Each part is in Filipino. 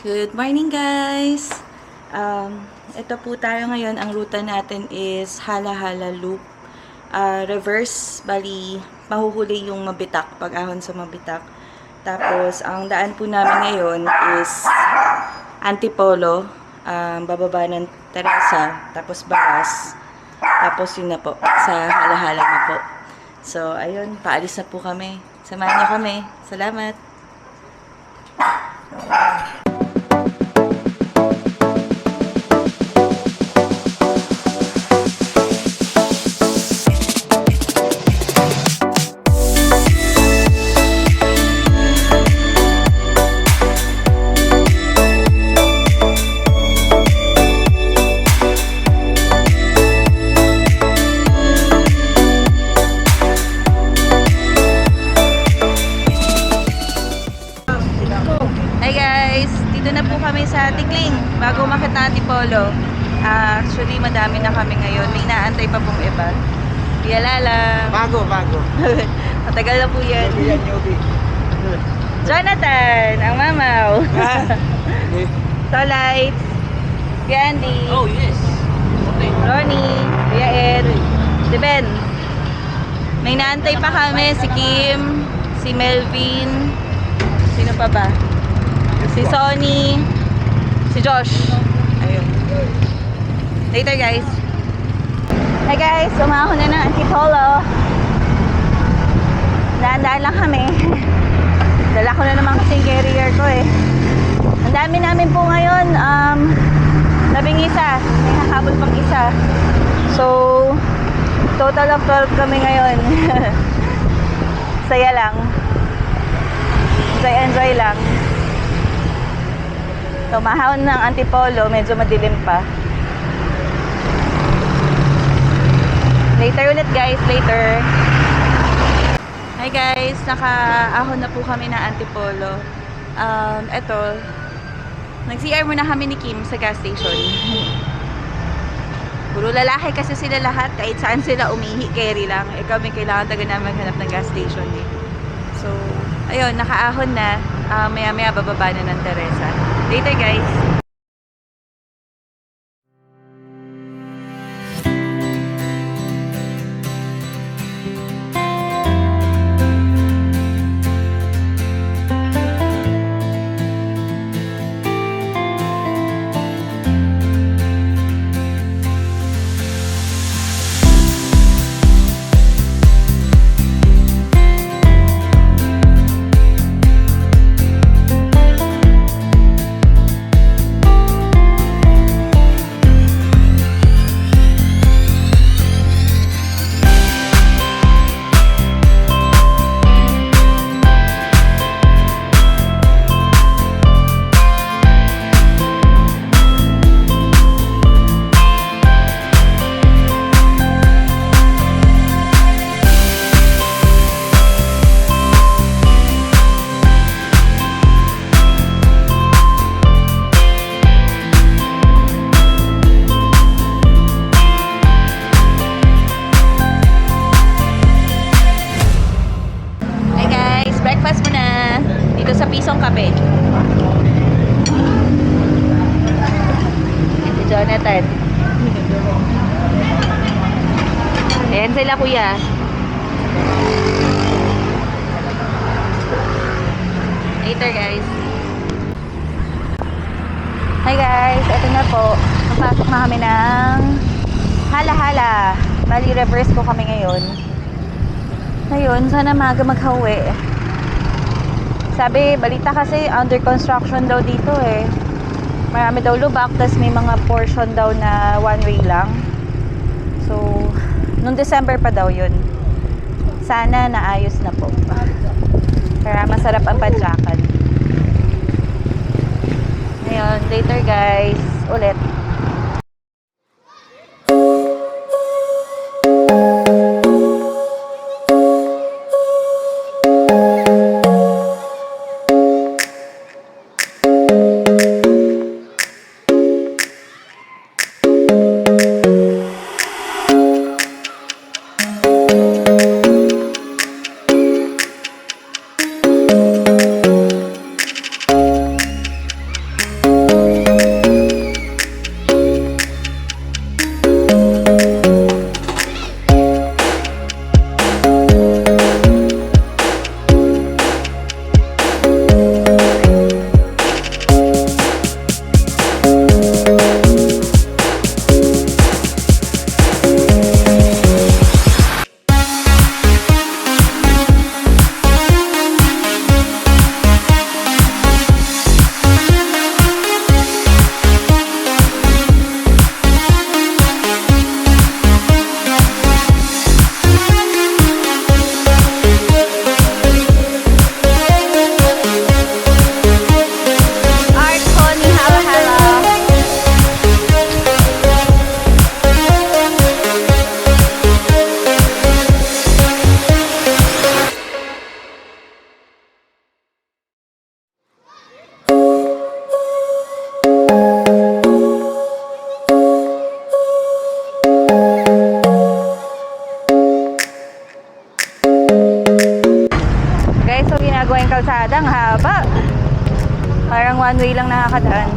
Good morning guys! Ito po tayo ngayon. Ang ruta natin is Hala-Hala Loop. Reverse, bali mahuhuli yung Mabitak, pag-ahon sa Mabitak. Tapos, ang daan po namin ngayon is Antipolo, bababa ng Teresa, tapos Baras. Tapos yun na po, sa Hala-Hala na po. So, ayun, paalis na po kami. Samahan niyo kami. Salamat! Sa Tikling, bago umakit na Antipolo. Actually, madami na kami ngayon. May naantay pa pong iba. Yalala. Bago. Matagal na po yan. Yan, Yobi. Jonathan, ang mamaw. Tolite. Candy. Oh, yes. Okay. Ronnie. Kuya Ed. Si Ben. May naantay pa kami. Si Kim. Si Melvin. Sino pa ba? Si Sonny. Si Josh. Ayun. Later guys. Hi guys, umahon na ng Antipolo. Daan-daan lang kami. Dala ko na naman kasi yung carrier ko eh. Ang dami namin po ngayon. Labing isa. May nakabot pang isa. So, total of 12 kami ngayon. Saya lang. Enjoy lang. So, mahawon ng Antipolo, medyo madilim pa. Later ulit guys, later. Hi guys, nakaahon na po kami ng Antipolo. Eto, nag-CR muna kami ni Kim sa gas station. Puro lalaki kasi sila lahat, kahit saan sila umihi, carry lang. Kami kailangan taga na maghanap ng gas station eh. So, ayun, nakaahon na. Maya-maya bababa na ng Teresa. Later guys! Jonathan. Ayan sila kuya. Later guys. Hi guys, eto na po. Napasok na kami ng Hala-Hala. Bali reverse po kami ngayon. Ngayon, sana maaga maghawi. Sabi, balita kasi under construction daw dito eh. Marami daw lubak, tas may mga portion daw na one way lang. So, nung December pa daw yun. Sana naayos na po. Para masarap ang padyakan. Ngayon, later guys, ulit. ginagawa yung kalsada, ang haba. Parang one way lang nakakadaan.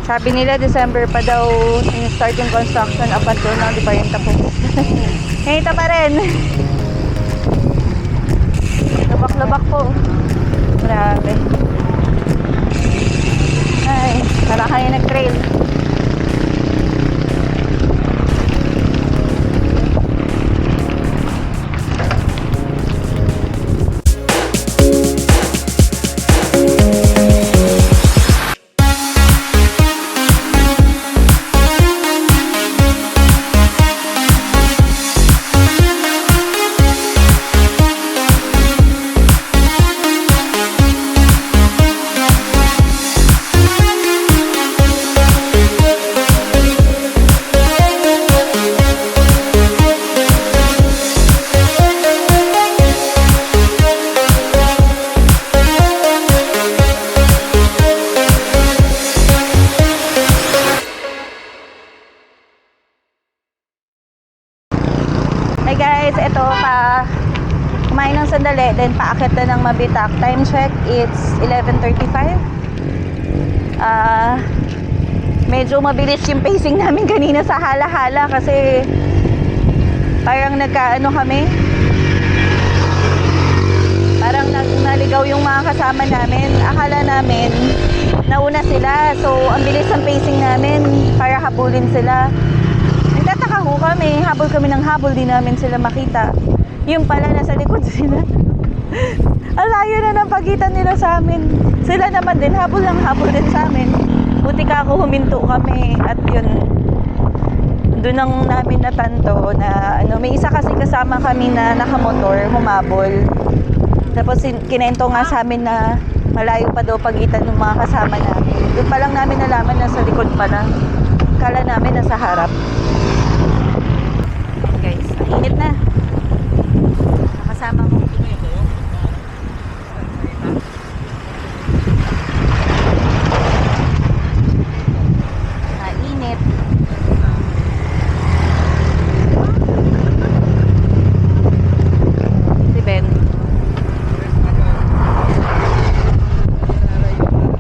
Sabi nila December pa daw in-start yung construction, up until now di pa rin tapos. Ngayon pa rin. Lubak-lubak po. Grabe. Ay, para kayo nag-trail. Hey guys, ito pa kumain ng sandali, then paakit na ng Mabitak. Time check, it's 11:35. Medyo mabilis yung pacing namin kanina sa hala-hala kasi parang nagkaano kami. Parang naligaw yung mga kasama namin. Akala namin nauna sila, so ang bilis ng pacing namin para habulin sila. Nagtataka ho kami, habol kami ng habol, di namin sila makita. Yung pala, nasa likod sila. Ang layo na ng pagitan nila sa amin. Sila naman din, habol lang habol din sa amin. Buti ka ako, huminto kami. At yun, doon ang namin natanto na may isa kasi kasama kami na nakamotor, humabol. Tapos kinento nga sa amin na malayo pa daw pagitan ng mga kasama namin. Doon pa lang namin nalaman na sa likod pala. Kala namin nasa harap. Guys, init na. Nakasama ko. Mainit. Si Ben.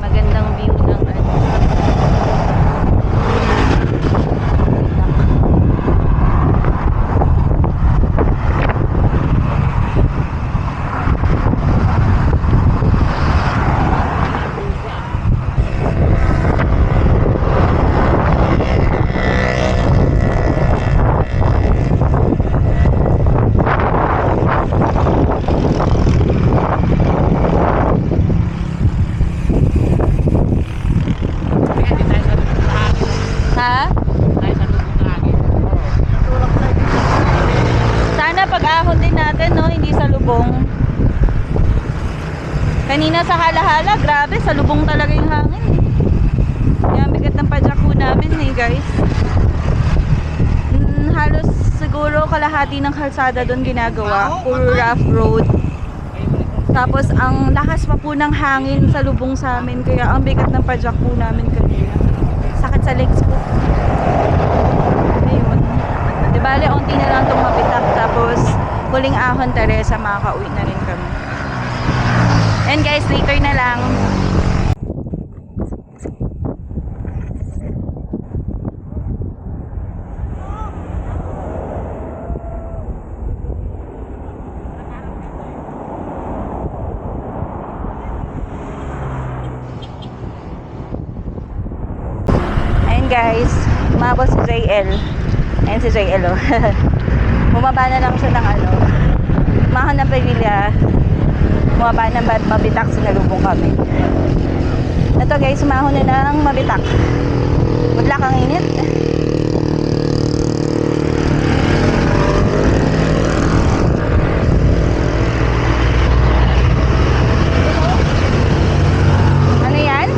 Magandang view ng Ha? Tayo sa lubong na hangin. Sana pag-ahon din natin, no? Hindi sa lubong. Kanina sa hala-hala, grabe, sa lubong talaga yung hangin. Yan, bigat ng padyak po namin eh, guys. Halos siguro kalahati ng kalsada doon ginagawa. Puro rough road. Tapos ang lakas pa po ng hangin sa lubong sa amin. Kaya ang bigat ng padyak po namin kanina. Sakit sa legs po. Ayun. Di bale, onti na lang itong Mabitak. Tapos, huling ahon Teresa, makaka-uwi na rin kami. And guys, later na lang. Guys, umabot si JL. Ayan si JL, oh. Bumaba na lang siya ng mahal na pamilya. Bumaba na Mabitak, sinalubong kami. Ito guys, umahon na ng Mabitak. Good luck, ang init. Ano yan?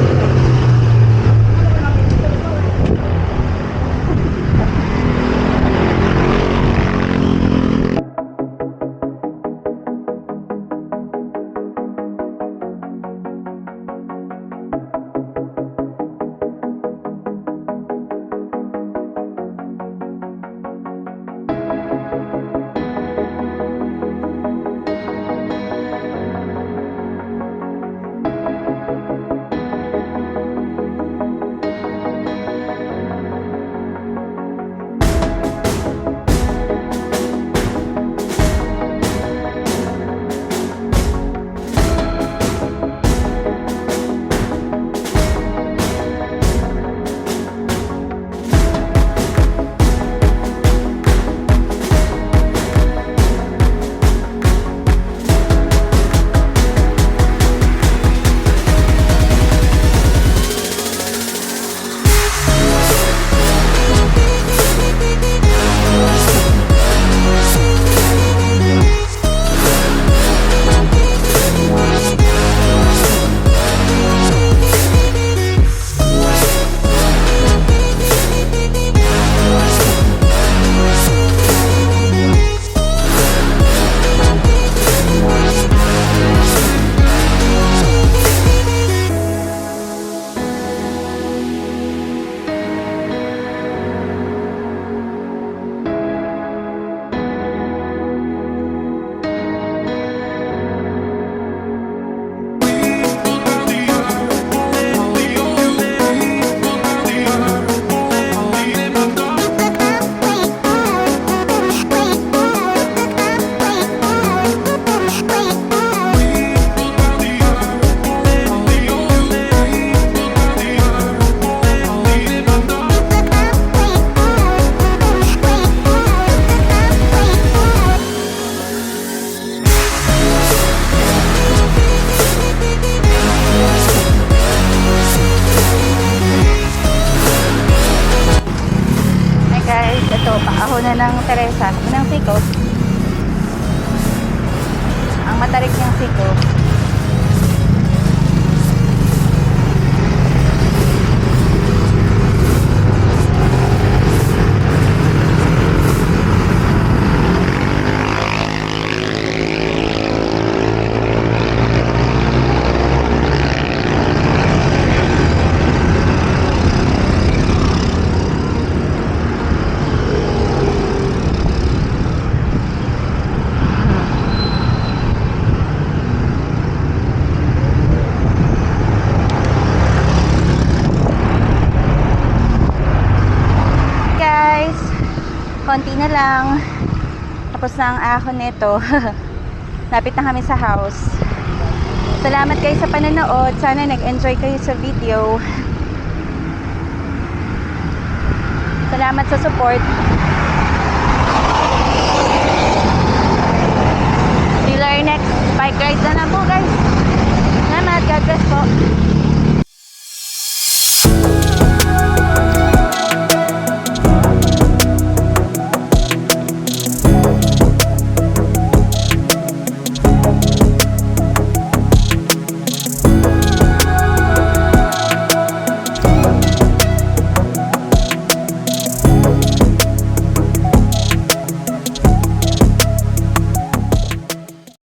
nito. Ang matarik niyang siko. Guys, konti na lang. Tapos na ang ahon nito. Lapit na kami sa house. Salamat guys sa panonood. Sana nag-enjoy kayo sa video. Salamat sa support. Till our next bike ride na lang po guys. Salamat. God bless po.